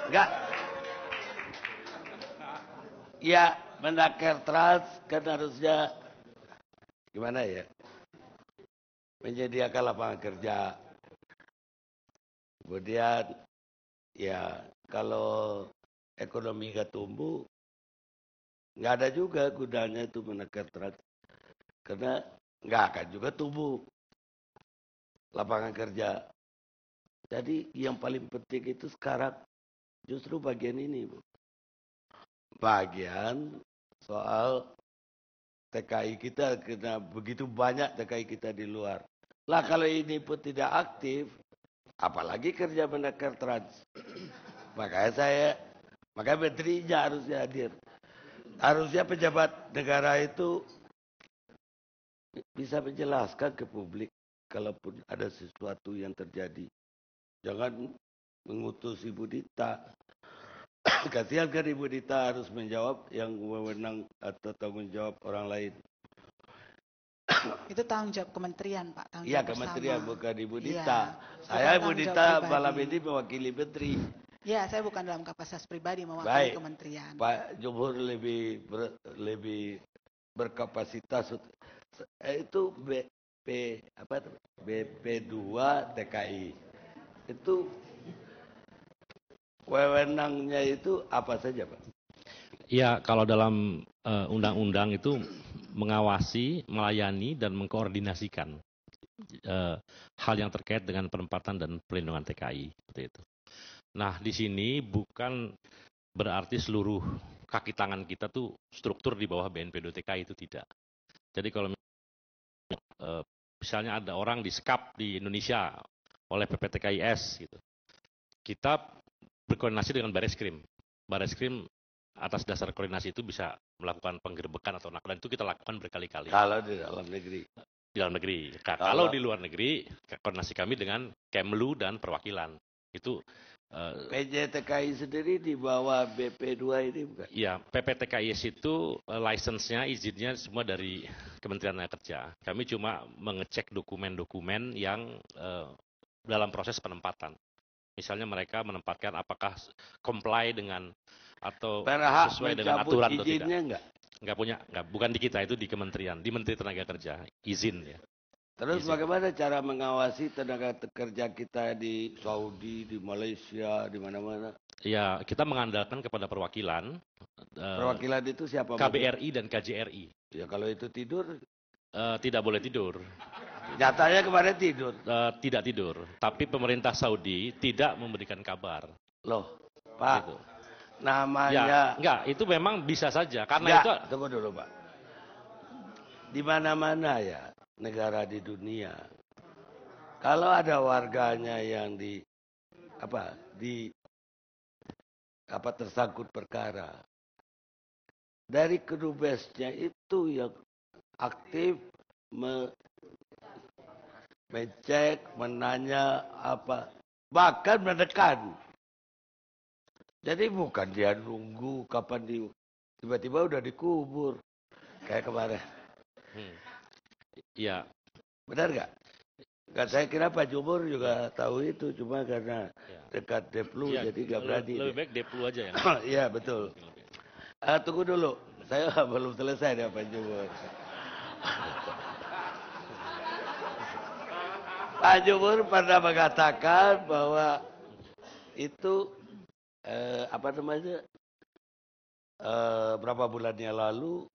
Enggak, ya Menaker Trans kan harusnya gimana ya? Menyediakan lapangan kerja. Kemudian ya kalau ekonomi nggak tumbuh, nggak ada juga gunanya itu Menaker Trans. Karena nggak akan juga tumbuh lapangan kerja. Jadi yang paling penting itu sekarang justru bagian ini, Bu. Bagian soal TKI kita, karena begitu banyak TKI kita di luar. Lah kalau ini pun tidak aktif, apalagi kerja Menaker Trans. Makanya menterinya harusnya hadir. Harusnya pejabat negara itu bisa menjelaskan ke publik kalaupun ada sesuatu yang terjadi. Jangan mengutus Ibu Dita. Kasihan kan Ibu Dita harus menjawab yang wewenang atau tanggung jawab orang lain. Itu tanggung jawab kementerian, Pak. Iya, kementerian, bukan Ibu Dita. Ya, saya Ibu Dita malam ini mewakili menteri. Ya, saya bukan dalam kapasitas pribadi mewakili kementerian. Pak Jumhur lebih berkapasitas. Itu BP2 TKI. Itu wewenangnya itu apa saja, Pak? Ya, kalau dalam undang-undang itu mengawasi, melayani, dan mengkoordinasikan hal yang terkait dengan penempatan dan pelindungan TKI, seperti itu. Nah, di sini bukan berarti seluruh kaki tangan kita tuh struktur di bawah BNP2TKI, itu tidak. Jadi kalau misalnya ada orang di-sekap di Indonesia oleh PPTKIS, gitu, kita berkoordinasi dengan Bareskrim. Bareskrim atas dasar koordinasi itu bisa melakukan penggerbekan atau dan itu kita lakukan berkali-kali. Kalau di dalam negeri. Di dalam negeri. Kalau di luar negeri, koordinasi kami dengan Kemlu dan perwakilan. Itu PJTKI sendiri di bawah BP2 ini bukan? Iya, PPTKIS itu license-nya, izinnya semua dari Kementerian Tenaga Kerja. Kami cuma mengecek dokumen-dokumen yang dalam proses penempatan. Misalnya mereka menempatkan apakah comply dengan atau sesuai dengan aturan atau tidak. Bukan di kita, itu di kementerian, di Menteri Tenaga Kerja, izin ya. Terus bagaimana cara mengawasi tenaga kerja kita di Saudi, di Malaysia, di mana-mana? Ya, kita mengandalkan kepada perwakilan. Perwakilan itu siapa? KBRI dan KJRI. Ya kalau itu tidur? Tidak boleh tidur. Nyatanya kemarin tidur? Tidak tidur. Tapi pemerintah Saudi tidak memberikan kabar. Loh, Pak. Gitu. Namanya... Ya, enggak, itu memang bisa saja. Karena itu... Tunggu dulu, Pak. Di mana-mana ya negara di dunia, kalau ada warganya yang tersangkut perkara, dari kedubesnya itu yang aktif mengecek, menanya bahkan menekan. Jadi bukan dia nunggu kapan tiba-tiba udah dikubur kayak kemarin. Iya. Benar nggak? Kan saya kira Pak Jumhur juga tahu itu, cuma karena dekat Deplu jadi nggak berani. Lebih baik Deplu aja ya. Iya betul. Tunggu dulu, saya belum selesai ya Pak Jumhur. Pak Jumhur pernah mengatakan bahwa itu berapa bulan yang lalu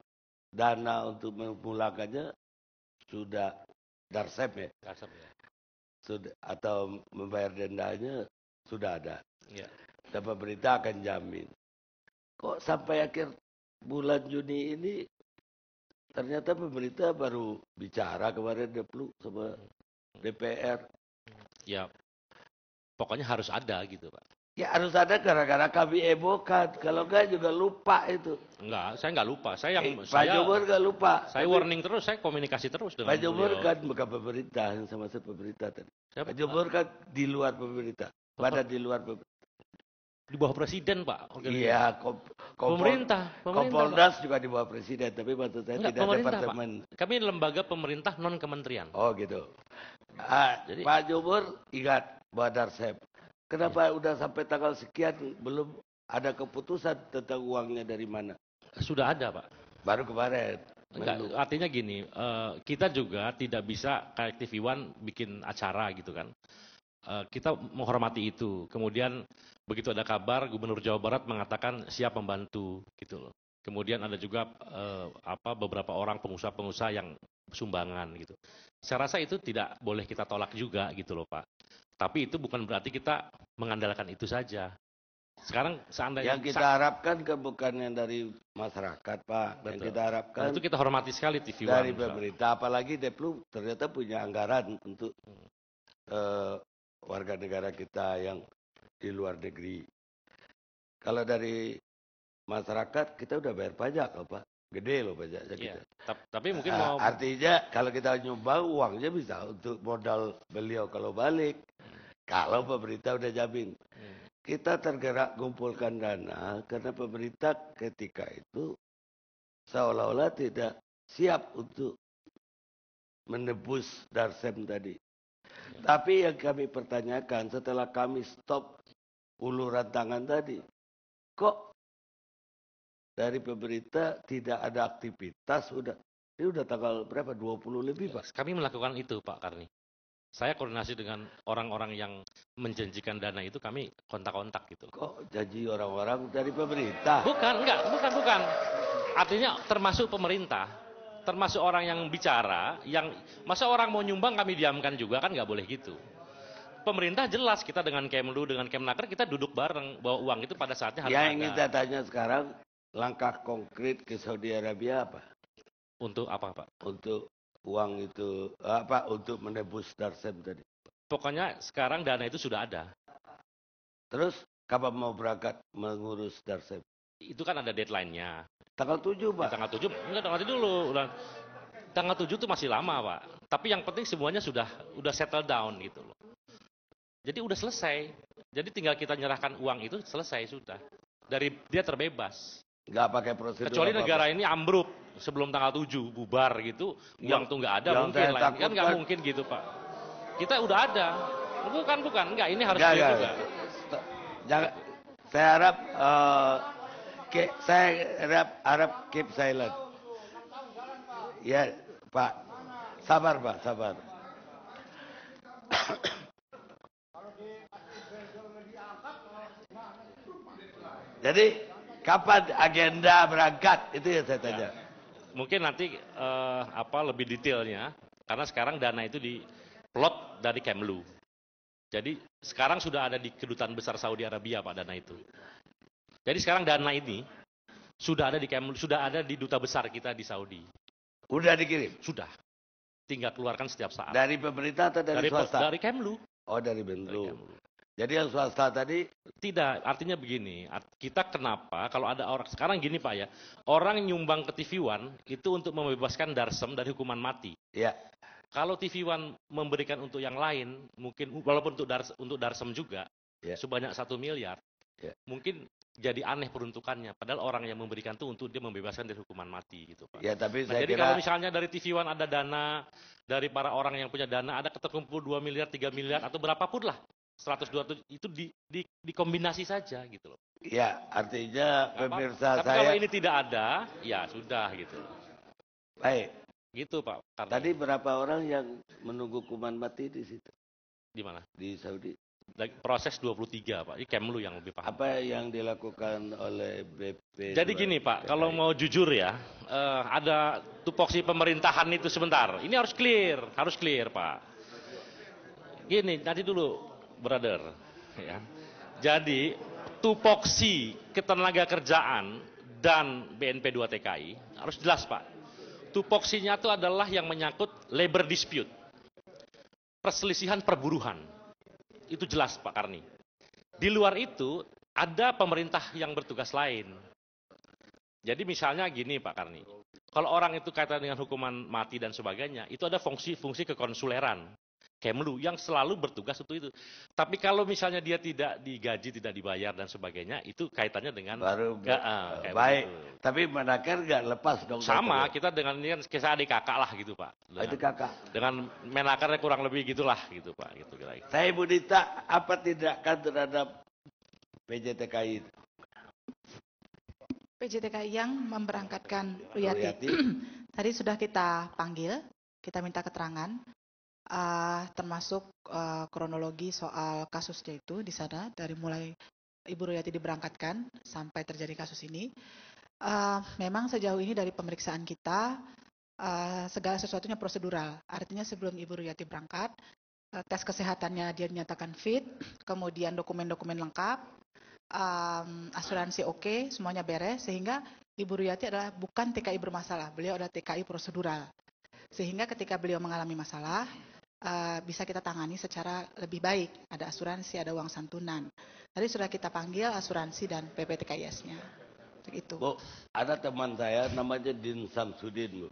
dana untuk memulangkannya sudah darsep ya? Darsep ya. Sudah, atau membayar dendanya sudah ada. Ya. Dan pemerintah akan jamin. Kok sampai akhir bulan Juni ini ternyata pemerintah baru bicara kemarin Deplu sama DPR. Ya, pokoknya harus ada gitu Pak. Ya harus ada gara-gara kami ebokan. Kalau enggak juga lupa itu. Enggak, saya enggak lupa. Pak Jumhur enggak lupa. Saya warning terus, saya komunikasi terus dengan Pak Jumhur kan bukan pemerintah, yang sama-sama pemerintah tadi. Pak Jumhur kan di luar pemerintah. Badan di luar pemerintah. Di bawah presiden, Pak. Iya, pemerintah. Kompolnas juga di bawah presiden, tapi maksud saya tidak departemen. Pak. Kami lembaga pemerintah non kementerian. Oh gitu. Jadi, Pak Jumhur ingat bahwa darsep. Kenapa udah sampai tanggal sekian belum ada keputusan tentang uangnya dari mana? Sudah ada, Pak. Baru kemarin. Enggak, artinya gini, kita juga tidak bisa kayak TV One bikin acara gitu kan. Kita menghormati itu. Kemudian begitu ada kabar Gubernur Jawa Barat mengatakan siap membantu gitu loh. Kemudian ada juga beberapa orang pengusaha-pengusaha yang sumbangan gitu. Saya rasa itu tidak boleh kita tolak juga gitu loh Pak. Tapi itu bukan berarti kita mengandalkan itu saja. Sekarang seandainya yang kita harapkan kan bukan yang dari masyarakat Pak. Betul. Yang kita harapkan itu kita hormati sekali TV One. Dari pemerintah, apalagi Deplu ternyata punya anggaran untuk warga negara kita yang di luar negeri. Kalau dari masyarakat kita udah bayar pajak loh Pak. Gede loh pajaknya kita. Tapi mungkin artinya kalau kita nyumbang uangnya bisa untuk modal beliau kalau balik. Kalau pemerintah udah jamin. Kita tergerak kumpulkan dana karena pemerintah ketika itu seolah-olah tidak siap untuk menebus Darsem tadi. Tapi yang kami pertanyakan setelah kami stop uluran tangan tadi, kok dari pemerintah tidak ada aktivitas? Ini udah tanggal berapa? 20 lebih Pak. Kami melakukan itu Pak Karni. Saya koordinasi dengan orang-orang yang menjanjikan dana itu, kami kontak-kontak gitu. Kok janji orang-orang dari pemerintah? Bukan. Artinya termasuk pemerintah, termasuk orang yang bicara, yang masa orang mau nyumbang kami diamkan juga, kan nggak boleh gitu. Pemerintah jelas, kita dengan Kemlu, dengan Kemnaker, kita duduk bareng bahwa uang itu pada saatnya harus ada. Yang ingin saya tanya sekarang, langkah konkret ke Saudi Arabia apa? Untuk apa Pak? Untuk uang itu apa? Untuk menebus Darsem tadi. Pokoknya sekarang dana itu sudah ada. Terus kapan mau berangkat mengurus Darsem? Itu kan ada deadline-nya. Tanggal 7 Pak. Tanggal 7, enggak tanggal 7 dulu. Tanggal 7 itu masih lama Pak. Tapi yang penting semuanya sudah settle down gitu loh. Jadi udah selesai. Jadi tinggal kita nyerahkan uang itu, selesai sudah. Dia terbebas. Nggak pakai prosedur. Kecuali negara ini ambruk sebelum tanggal 7 bubar gitu, uang tuh nggak ada, mungkin lah. Kan nggak mungkin gitu Pak. Kita udah ada. Bukan. Enggak, ini harus juga. Jangan, saya harap keep silent. Ya Pak, sabar Pak, sabar. Jadi kapan agenda berangkat, itu yang saya tanya. Mungkin nanti lebih detailnya, karena sekarang dana itu diplot dari Kemlu. Jadi sekarang sudah ada di Kedutaan Besar Saudi Arabia Pak dana itu. Jadi sekarang dana ini sudah ada di Kemlu, sudah ada di duta besar kita di Saudi. Udah dikirim? Sudah. Tinggal keluarkan setiap saat. Dari pemerintah atau dari swasta? Dari Kemlu. Oh, dari Kemlu. Jadi yang swasta tadi? Tidak, artinya begini, kita kenapa kalau ada orang, sekarang gini Pak ya, orang nyumbang ke TV One itu untuk membebaskan Darsem dari hukuman mati. Ya. Kalau TV One memberikan untuk yang lain, mungkin walaupun untuk Darsem juga, sebanyak 1 miliar, mungkin jadi aneh peruntukannya. Padahal orang yang memberikan itu untuk dia membebaskan dari hukuman mati gitu Pak. Ya, tapi jadi kalau misalnya dari TV One ada dana, dari para orang yang punya dana, ada terkumpul 2 miliar, 3 miliar, atau berapapun lah, 100, 200, itu dikombinasi saja gitu loh. Ya, artinya pemirsa tapi saya. kalau ini tidak ada, ya sudah gitu. Baik. Gitu Pak. Tadi berapa orang yang menunggu hukuman mati di situ? Di mana? Di Saudi. Proses 23 Pak, ini Kemlu yang lebih paham. Apa yang dilakukan oleh BP? Jadi gini Pak, kalau mau jujur ya, ada tupoksi pemerintahan itu sebentar. Ini harus clear Pak. Gini, nanti dulu, brother. Ya. Jadi tupoksi ketenaga kerjaan dan BNP 2 TKI harus jelas Pak. Tupoksinya itu adalah yang menyangkut labor dispute, perselisihan perburuhan. Itu jelas Pak Karni. Di luar itu ada pemerintah yang bertugas lain. Jadi misalnya gini Pak Karni, kalau orang itu kaitan dengan hukuman mati dan sebagainya, itu ada fungsi kekonsuleran. Kemlu yang selalu bertugas untuk itu. Tapi kalau misalnya dia tidak digaji, tidak dibayar dan sebagainya, itu kaitannya dengan baru kayak baik. begitu. Tapi Menaker nggak lepas dong. Sama, kita dengan ini kan kisah adik kakak lah gitu Pak. Itu kakak. Dengan Menakernya kurang lebih gitulah gitu Pak. Gitu kira-kira. Saya Ibu Dita, apa tindakan terhadap PJTKI? PJTKI yang memberangkatkan Ruyati. Tadi sudah kita panggil, kita minta keterangan, termasuk kronologi soal kasusnya itu di sana, dari mulai Ibu Ruyati diberangkatkan sampai terjadi kasus ini. Memang sejauh ini dari pemeriksaan kita, segala sesuatunya prosedural. Artinya sebelum Ibu Ruyati berangkat, tes kesehatannya dia dinyatakan fit, kemudian dokumen-dokumen lengkap, asuransi oke, semuanya beres, sehingga Ibu Ruyati adalah bukan TKI bermasalah, beliau adalah TKI prosedural. Sehingga ketika beliau mengalami masalah, bisa kita tangani secara lebih baik. Ada asuransi, ada uang santunan. Tadi sudah kita panggil asuransi dan PPTKIS-nya. Begitu. Bu, ada teman saya namanya Din Samsudin, Bu.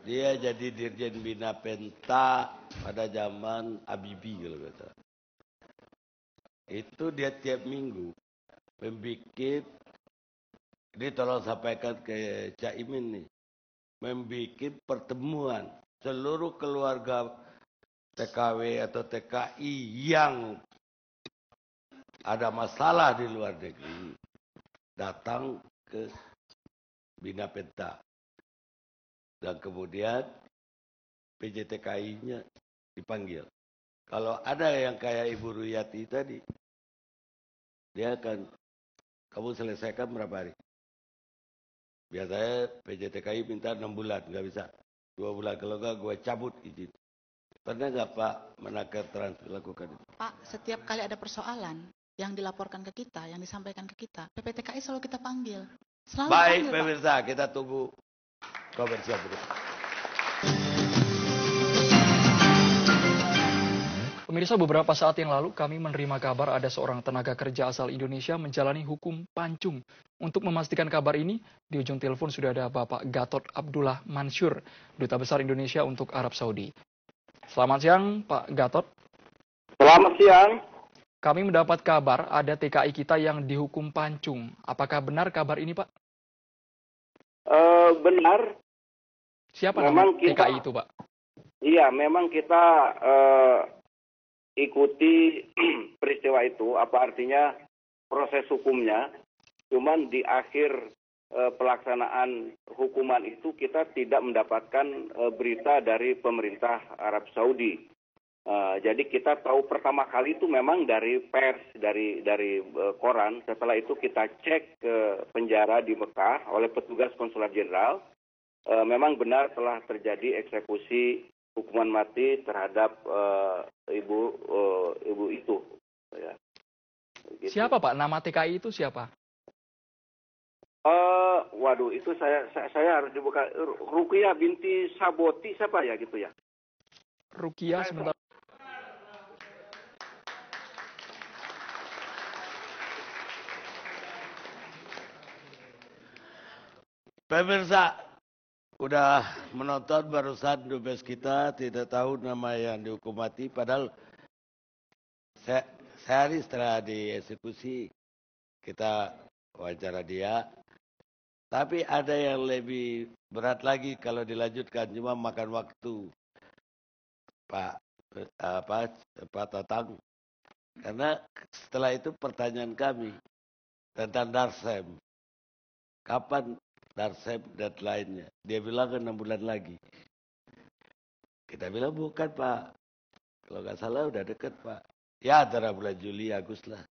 Dia jadi Dirjen Bina Penta pada zaman Habibie kalau kata. Itu dia tiap minggu membikin, ini tolong sampaikan ke Cak Imin nih, membikin pertemuan seluruh keluarga TKW atau TKI yang ada masalah di luar negeri datang ke Bina Penta, dan kemudian PJTKI-nya dipanggil. Kalau ada yang kayak Ibu Ruyati tadi, dia akan, kamu selesaikan berapa hari? Biasanya PJTKI minta 6 bulan, nggak bisa 2 bulan. Kalau nggak, gue cabut izin. Pernah nggak Pak Menaker Trans melakukan itu? Pak, setiap kali ada persoalan yang dilaporkan ke kita, yang disampaikan ke kita, PPTKI selalu kita panggil. Selalu Baik, panggil, pemirsa, kita tunggu komersial berikut. Pemirsa, beberapa saat yang lalu kami menerima kabar ada seorang tenaga kerja asal Indonesia menjalani hukum pancung. Untuk memastikan kabar ini, di ujung telepon sudah ada Bapak Gatot Abdullah Mansur, Duta Besar Indonesia untuk Arab Saudi. Selamat siang, Pak Gatot. Selamat siang. Kami mendapat kabar ada TKI kita yang dihukum pancung. Apakah benar kabar ini, Pak? Benar. Siapa nama TKI itu, Pak? Iya, memang kita ikuti peristiwa itu, apa artinya proses hukumnya. Cuman di akhir pelaksanaan hukuman itu kita tidak mendapatkan berita dari pemerintah Arab Saudi. Jadi kita tahu pertama kali itu memang dari pers, dari koran. Setelah itu kita cek ke penjara di Mekah oleh petugas konsulat jenderal. Memang benar telah terjadi eksekusi hukuman mati terhadap ibu itu. Ya. Gitu. Siapa Pak? Nama TKI itu siapa? Waduh, itu saya harus dibuka. Ruqyah binti Saboti siapa ya gitu ya? Ruqyah sebentar. Pemirsa, udah menonton barusan dubes kita, tidak tahu nama yang dihukum mati, padahal sehari setelah dieksekusi kita wawancara dia. Tapi ada yang lebih berat lagi kalau dilanjutkan, cuma makan waktu, Pak Tatang. Karena setelah itu pertanyaan kami tentang Darsem, kapan Darsem deadline-nya? Dia bilang 6 bulan lagi. Kita bilang bukan Pak, kalau nggak salah udah deket Pak. Ya antara bulan Juli, Agustus lah.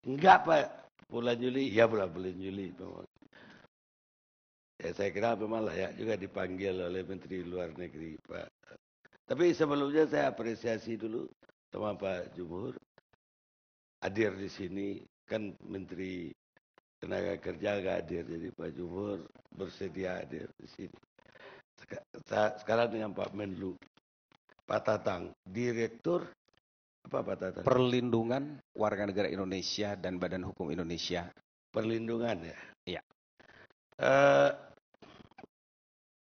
Enggak Pak, bulan Juli, ya bulan Juli memang. Ya saya kira memang layak juga dipanggil oleh Menteri Luar Negeri Pak. Tapi sebelumnya saya apresiasi dulu sama Pak Jumhur hadir di sini, kan Menteri Tenaga Kerja nggak hadir, jadi Pak Jumhur bersedia hadir di sini. Sekarang dengan Pak Menlu, Pak Tatang, Direktur apa Pak Tatang? Perlindungan Warga Negara Indonesia dan Badan Hukum Indonesia. Perlindungan ya. Iya.